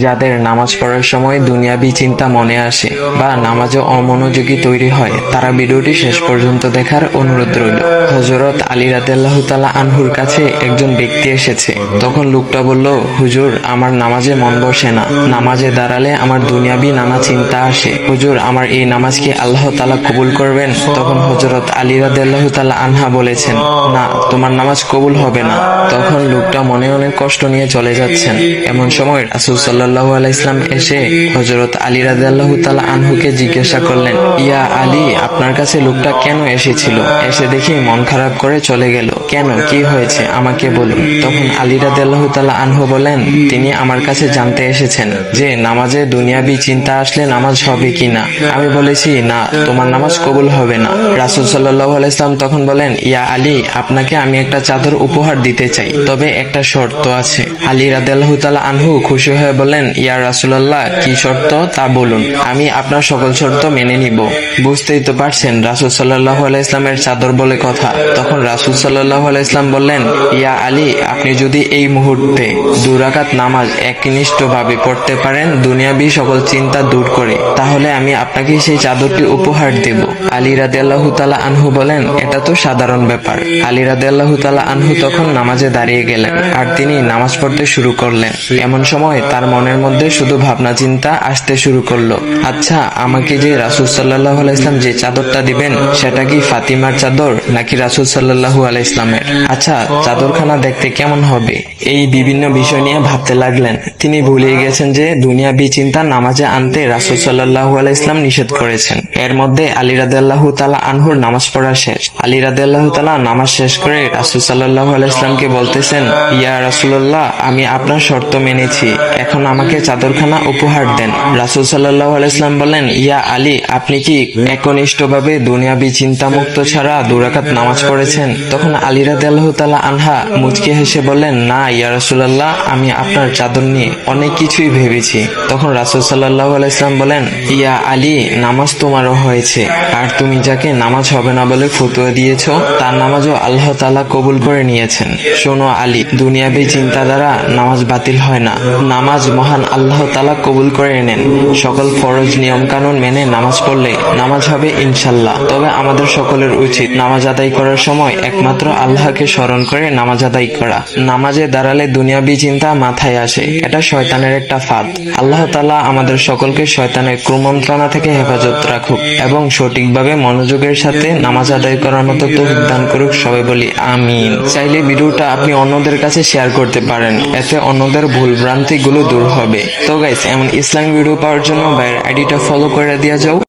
যাদের নামাজ পড়ার সময় দুনিয়াবি চিন্তা মনে আসে বা নামাজে অমনোযোগী তৈরি হয়, তারা ভিডিওটি শেষ পর্যন্ত দেখার অনুরোধ রইল। হযরত আলী রাদিয়াল্লাহু তাআলা আনহুর কাছে একজন ব্যক্তি এসেছে। তখন লোকটা বলল, হুজুর, আমার নামাজে মন বসে না। নামাজে দাঁড়ালে আমার দুনিয়াবি নানা চিন্তা আসে। হুজুর, আমার এই নামাজ কি আল্লাহ তাআলা কবুল করবেন? তখন হযরত আলী রাদিয়াল্লাহু তাআলা আনহা বলেছেন, না, তোমার নামাজ কবুল হবে না। তখন লোকটা মনে অনেক কষ্ট নিয়ে চলে যাচ্ছেন। এমন সময় রাসূল সাল্লাল্লাহু আলাইহি ওয়াসাল্লাম এসে হযরত আলী রাদিয়াল্লাহু তাআলা আনহুকে জিজ্ঞাসা করলেন, ইয়া আলী, আপনার কাছে লোকটা কেন এসেছিল? এসে দেখি মন খারাপ করে চলে গেল। কেন, কি হয়েছে, আমাকে বলুন। তখন আলী রাদিয়াল্লাহু তাআলা আনহু বলেন, তিনি আমার কাছে জানতে এসেছেন যে নামাজে দুনিয়াবি চিন্তা আসলে নামাজ হবে কিনা। আমি বলেছি, না, তোমার নামাজ কবুল হবে না। রাসূল সাল্লাল্লাহু আলাইহি ওয়াসাল্লাম তখন বলেন, ইয়া আলী, আপনাকে আমি একটা চাদর উপহার দিতে চাই, তবে একটা শর্ত আছে। আলী রাদিয়াল্লাহু তাআলা আনহু খুশি হয়ে বলেন, ইয়া রাসূলুল্লাহ, কি শর্ত তা বলুন, আমি আপনার সকল শর্ত মেনে নিব। বুঝতেই তো পারছেন রাসূল সাল্লাল্লাহু আলাইহি ওয়াসাল্লামের চাদর বলে কথা। তখন রাসূল সাল্লাল্লাহু আলাইহি ওয়াসাল্লাম বললেন, ইয়া আলী, আপনি যদি এই মুহূর্তে 2 রাকাত নামাজ একনিষ্ঠভাবে পড়তে পারেন দুনিয়াবি সকল চিন্তা দূর করে, তাহলে আমি আপনাকে সেই চাদরটি উপহার দেব। আলী রাদিয়াল্লাহু তাআলা আনহু বলেন, এটা তো সাধারণ ব্যাপার। আলী রাদিয়াল্লাহু তাআলা আনহু তখন নামাজে দাঁড়িয়ে গেলেন আর তিনি নামাজ পড়তে শুরু করলেন। এমন সময় তার মনের মধ্যে শুধু ভাবনা চিন্তা আসতে শুরু করলো, আচ্ছা, আমাকে যে রাসূল সাল্লাল্লাহু আলাইহি ওয়াসাল্লাম যে চাদরটা দিবেন, সেটা কি ফাতিমার চাদর নাকি রাসূল সাল্লাল্লাহু আলাইহি ওয়াসাল্লামের? আচ্ছা, চাদরখানা দেখতে কেমন হবে? এই বিভিন্ন বিষয় নিয়ে ভাবতে লাগলেন। তিনি ভুলে গেছেন যে দুনিয়াবি চিন্তা নামাজে আনতে রাসূল সাল্লাল্লাহু আলাইহি ওয়াসাল্লাম নিষেধ করেছেন। এর মধ্যে আলী রাদিয়াল্লাহু তাআলা আনহুর নামাজ পড়া শেষ। আলী রাদিয়াল্লাহু তাআলা নামাজ শেষ করে রাসূল সাল্লাল্লাহু আলাইহি ওয়াসাল্লামকে বলতেছেন, ইয়া রাসূলুল্লাহ, আমি আপনার শর্ত মেনেছি, এখন আমাকে চাদরখানা উপহার দেন। রাসূল সাল্লাল্লাহু আলাইহি ওয়াসাল্লাম বলেন, ইয়া আলী, আপনি কি একনিষ্ঠভাবে দুনিয়াবি চিন্তামুক্ত ছাড়া 2 রাকাত নামাজ পড়েছেন? তখন আলী রাদিয়াল্লাহু তাআলা আনহা মুচকি হেসে বললেন, না ইয়া রাসূলুল্লাহ, আমি আপনার চাদর নিয়ে অনেক কিছুই ভেবেছি। তখন রাসূল সাল্লাল্লাহু আলাইহি ওয়াসাল্লাম বলেন, ইয়া আলী, নামাজ তোমারও হয়েছে, আর তুমি যাকে নামাজ হবে না বলে ফতোয়া দিয়েছো, তার নামাজও আল্লাহ তাআলা কবুল করে নিয়েছেন। শোনো আলী, দুনিয়াবি চিন্তা দ্বারা নামাজ বাতিল হয় না, নামাজ মহান আল্লাহ তাআলা কবুল করে নেন। সকল ফরজ নিয়ম কানুন মেনে নামাজ পড়লে নামাজ হবে ইনশাআল্লাহ। তবে আমাদের সকলের উচিত নামাজ আদায় করার সময় একমাত্র আল্লাহকে স্মরণ করে নামাজ আদায় করা। নামাজে দাঁড়ালে দুনিয়াবি চিন্তা মাথায় আসে, এটা শয়তানের একটা ফাঁদ। আল্লাহ তাআলা আমাদের সকলকে শয়তানের কুমন্ত্রণা থেকে হেফাজত রাখুক এবং সঠিকভাবে মনোযোগের সাথে নামাজ আদায় করার মতো তৌফিক দান করুক। সবাই বলি আমিন। চাইলে ভিডিওটা আপনি অন্যদের কাছে শেয়ার করতে পারেন, এতে অন্যদের ভুল ভ্রান্তি গুলো দূর হবে। তো গাইস, এমন ইসলামিক ভিডিও পাওয়ার জন্য ভাইয়ের আইডিটা ফলো করে দিয়ে যাও।